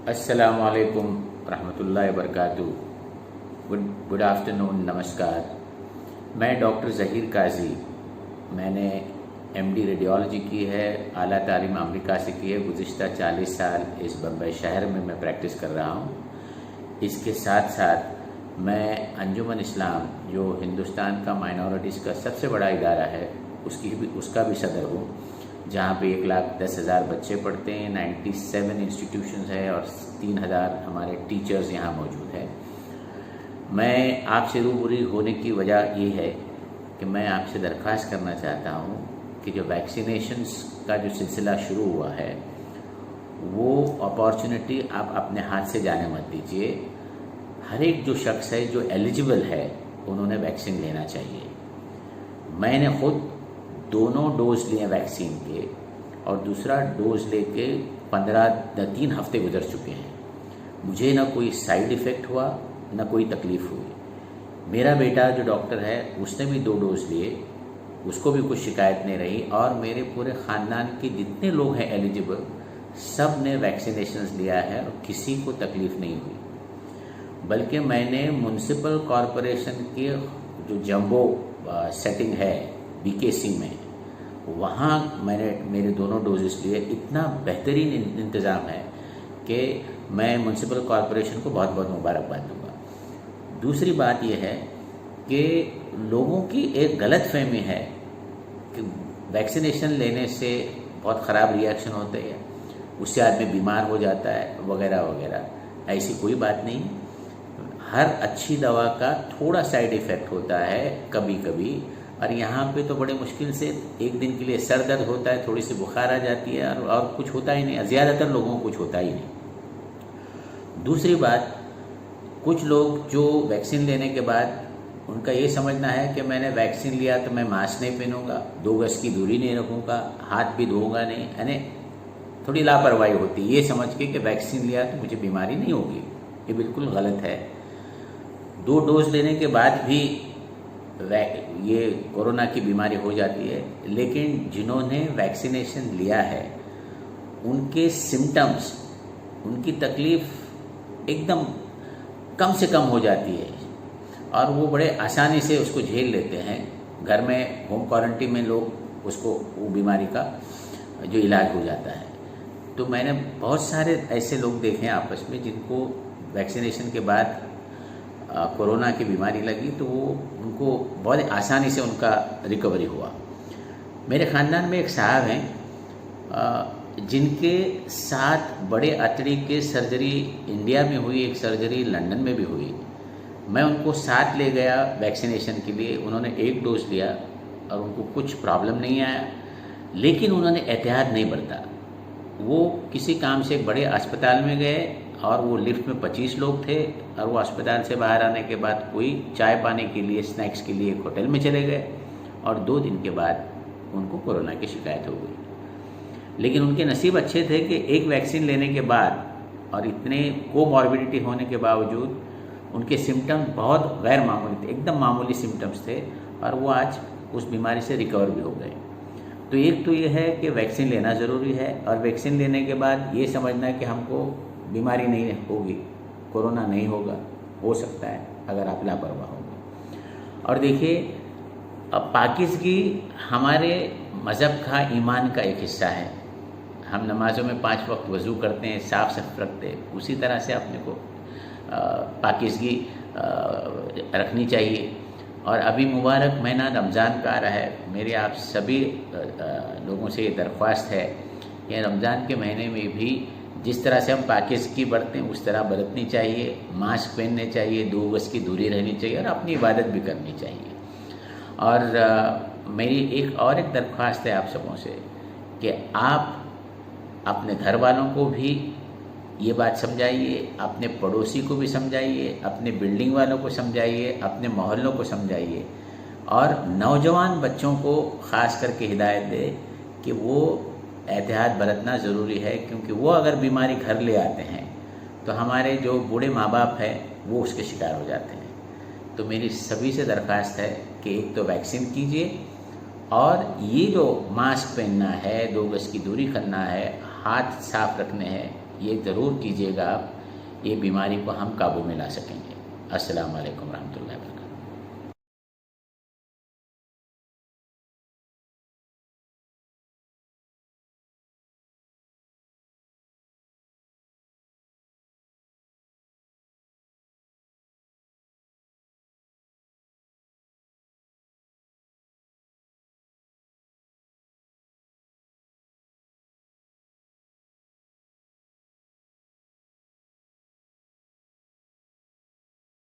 अस्सलामुअलैकुम रहमतुल्लाहि व बरकातुहू। गुड आफ्टरनून, नमस्कार। मैं डॉक्टर ज़हीर काजी। मैंने एमडी रेडियोलॉजी की है, आला तालीम अमेरिका से की है। गुज़िश्ता 40 साल इस बम्बई शहर में मैं प्रैक्टिस कर रहा हूँ। इसके साथ साथ मैं अंजुमन इस्लाम, जो हिंदुस्तान का माइनॉरिटीज़ का सबसे बड़ा इदारा है, उसका भी सदर हूँ, जहाँ पे 1,10,000 बच्चे पढ़ते हैं। 97 इंस्टीट्यूशंस है और 3,000 हमारे टीचर्स यहाँ मौजूद हैं। मैं आपसे रूबरू होने की वजह ये है कि मैं आपसे दरख्वास्त करना चाहता हूँ कि जो वैक्सीनेशंस का जो सिलसिला शुरू हुआ है, वो अपॉर्चुनिटी आप अपने हाथ से जाने मत दीजिए। हर एक जो शख्स है जो एलिजिबल है, उन्होंने वैक्सीन लेना चाहिए। मैंने खुद दोनों डोज लिए वैक्सीन के, और दूसरा डोज लेके 3 हफ्ते गुजर चुके हैं। मुझे ना कोई साइड इफ़ेक्ट हुआ, ना कोई तकलीफ़ हुई। मेरा बेटा जो डॉक्टर है, उसने भी 2 डोज लिए, उसको भी कुछ शिकायत नहीं रही। और मेरे पूरे ख़ानदान के जितने लोग हैं एलिजिबल, सब ने वैक्सीनेशन लिया है और किसी को तकलीफ़ नहीं हुई। बल्कि मैंने म्यूनसिपल कॉरपोरेशन के जो जंबो सेटिंग है बीकेसी में, वहाँ मैंने मेरे दोनों डोजेस लिए। इतना बेहतरीन इंतज़ाम है कि मैं म्यूनसिपल कॉरपोरेशन को बहुत बहुत मुबारकबाद दूंगा। दूसरी बात यह है कि लोगों की एक गलत फहमी है कि वैक्सीनेशन लेने से बहुत ख़राब रिएक्शन होते हैं, उससे आदमी बीमार हो जाता है वगैरह वगैरह। ऐसी कोई बात नहीं। हर अच्छी दवा का थोड़ा साइड इफ़ेक्ट होता है कभी कभी, और यहाँ पे तो बड़े मुश्किल से एक दिन के लिए सर दर्द होता है, थोड़ी सी बुखार आ जाती है, और कुछ होता ही नहीं। ज़्यादातर लोगों को कुछ होता ही नहीं। दूसरी बात, कुछ लोग जो वैक्सीन लेने के बाद उनका ये समझना है कि मैंने वैक्सीन लिया तो मैं मास्क नहीं पहनूंगा, 2 गज की दूरी नहीं रखूँगा, हाथ भी धोऊंगा नहीं, यानी थोड़ी लापरवाही होती है ये समझ के कि वैक्सीन लिया तो मुझे बीमारी नहीं होगी। ये बिल्कुल गलत है। 2 डोज लेने के बाद भी ये कोरोना की बीमारी हो जाती है। लेकिन जिन्होंने वैक्सीनेशन लिया है, उनके सिम्टम्स, उनकी तकलीफ़ एकदम कम से कम हो जाती है, और वो बड़े आसानी से उसको झेल लेते हैं। घर में होम क्वारंटीन में लोग उसको, वो बीमारी का जो इलाज हो जाता है। तो मैंने बहुत सारे ऐसे लोग देखे हैं आपस में जिनको वैक्सीनेशन के बाद कोरोना की बीमारी लगी, तो वो उनको बहुत आसानी से उनका रिकवरी हुआ। मेरे ख़ानदान में एक साहब हैं जिनके 7 बड़े अतड़ी के सर्जरी इंडिया में हुई, एक सर्जरी लंदन में भी हुई। मैं उनको साथ ले गया वैक्सीनेशन के लिए। उन्होंने 1 डोज लिया और उनको कुछ प्रॉब्लम नहीं आया, लेकिन उन्होंने एहतियात नहीं बरता। वो किसी काम से एक बड़े अस्पताल में गए, और वो लिफ्ट में 25 लोग थे, और वो अस्पताल से बाहर आने के बाद कोई चाय पाने के लिए, स्नैक्स के लिए एक होटल में चले गए, और 2 दिन के बाद उनको कोरोना की शिकायत हो गई। लेकिन उनके नसीब अच्छे थे कि एक वैक्सीन लेने के बाद और इतने कोमॉर्बिडिटी होने के बावजूद उनके सिम्टम्स बहुत गैर मामूली थे, एकदम मामूली सिम्टम्स थे, और वो आज उस बीमारी से रिकवर भी हो गए। तो एक तो ये है कि वैक्सीन लेना ज़रूरी है, और वैक्सीन लेने के बाद ये समझना है कि हमको बीमारी नहीं होगी, कोरोना नहीं होगा। हो सकता है अगर आप लापरवाह होंगे। और देखिए, अब पाकीज़गी हमारे मज़हब का, ईमान का एक हिस्सा है। हम नमाज़ों में 5 वक्त वज़ू करते हैं, साफ़ सफ़ रखते हैं। उसी तरह से अपने को पाकीज़गी रखनी चाहिए। और अभी मुबारक महीना रमज़ान का आ रहा है। मेरे आप सभी लोगों से ये दरख्वास्त है कि रमज़ान के महीने में भी जिस तरह से हम पाकीज़गी बरतें उस तरह बरतनी चाहिए। मास्क पहनने चाहिए, 2 गज की दूरी रहनी चाहिए, और अपनी इबादत भी करनी चाहिए। और मेरी एक दरख्वास्त है आप सबों से कि आप अपने घर वालों को भी ये बात समझाइए, अपने पड़ोसी को भी समझाइए, अपने बिल्डिंग वालों को समझाइए, अपने मोहल्लों को समझाइए, और नौजवान बच्चों को ख़ास करके हिदायत दे कि वो एहतियात बरतना ज़रूरी है। क्योंकि वो अगर बीमारी घर ले आते हैं तो हमारे जो बूढ़े माँ बाप हैं वो उसके शिकार हो जाते हैं। तो मेरी सभी से दरख्वास्त है कि एक तो वैक्सीन कीजिए, और ये जो मास्क पहनना है, 2 गज की दूरी करना है, हाथ साफ रखने हैं, ये ज़रूर कीजिएगा आप, ये बीमारी को हम काबू में ला सकेंगे। अस्सलाम वालेकुम रहमतुल्लाहि व बरकातहू।